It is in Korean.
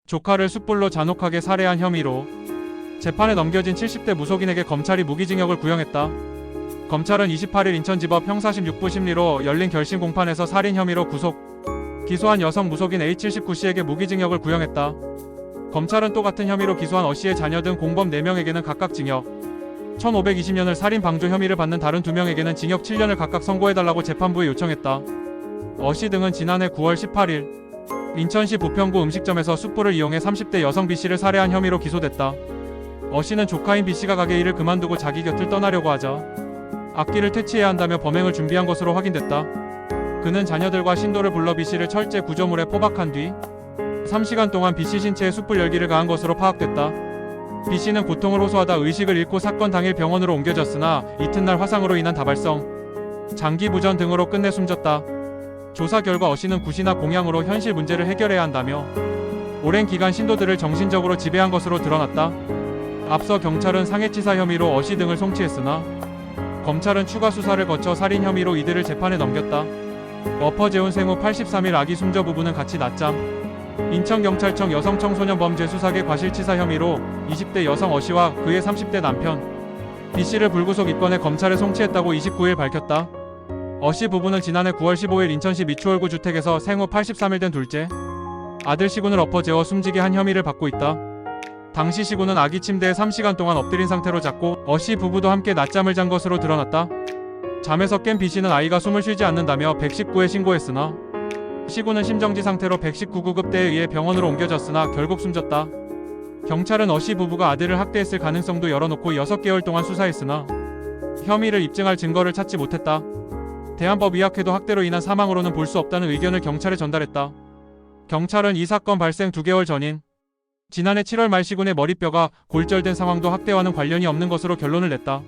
조카를 숯불로 잔혹하게 살해한 혐의로 재판에 넘겨진 70대 무속인에게 검찰이 무기징역을 구형했다. 검찰은 28일 인천지법 형사심 6부 심리로 열린 결심 공판에서 살인 혐의로 구속, 기소한 여성 무속인 A79씨에게 무기징역을 구형했다. 검찰은 또 같은 혐의로 기소한 어씨의 자녀 등 공범 4명에게는 각각 징역 1520년을 살인 방조 혐의를 받는 다른 2명에게는 징역 7년을 각각 선고해달라고 재판부에 요청했다. 어씨 등은 지난해 9월 18일 인천시 부평구 음식점에서 숯불을 이용해 30대 여성 B씨를 살해한 혐의로 기소됐다. 어씨는 조카인 B씨가 가게 일을 그만두고 자기 곁을 떠나려고 하자 악기를 퇴치해야 한다며 범행을 준비한 것으로 확인됐다. 그는 자녀들과 신도를 불러 B씨를 철제 구조물에 포박한 뒤 3시간 동안 B씨 신체에 숯불 열기를 가한 것으로 파악됐다. B씨는 고통을 호소하다 의식을 잃고 사건 당일 병원으로 옮겨졌으나 이튿날 화상으로 인한 다발성, 장기 부전 등으로 끝내 숨졌다. 조사 결과 어씨는 굿이나 공양으로 현실 문제를 해결해야 한다며 오랜 기간 신도들을 정신적으로 지배한 것으로 드러났다. 앞서 경찰은 상해치사 혐의로 어씨 등을 송치했으나 검찰은 추가 수사를 거쳐 살인 혐의로 이들을 재판에 넘겼다. 엎어재운 생후 83일 아기 숨져 부부는 같이 낮잠. 인천경찰청 여성청소년범죄수사계 과실치사 혐의로 20대 여성 어씨와 그의 30대 남편 B씨를 불구속 입건해 검찰에 송치했다고 29일 밝혔다. 어씨 부부는 지난해 9월 15일 인천시 미추홀구 주택에서 생후 83일 된 둘째 아들 시군을 엎어재워 숨지게 한 혐의를 받고 있다. 당시 시군은 아기 침대에 3시간 동안 엎드린 상태로 잤고 어씨 부부도 함께 낮잠을 잔 것으로 드러났다. 잠에서 깬 B씨는 아이가 숨을 쉬지 않는다며 119에 신고했으나 시군은 심정지 상태로 119구급대에 의해 병원으로 옮겨졌으나 결국 숨졌다. 경찰은 어씨 부부가 아들을 학대했을 가능성도 열어놓고 6개월 동안 수사했으나 혐의를 입증할 증거를 찾지 못했다. 대한법의학회도 학대로 인한 사망으로는 볼 수 없다는 의견을 경찰에 전달했다. 경찰은 이 사건 발생 2개월 전인 지난해 7월 말 시군의 머리뼈가 골절된 상황도 학대와는 관련이 없는 것으로 결론을 냈다.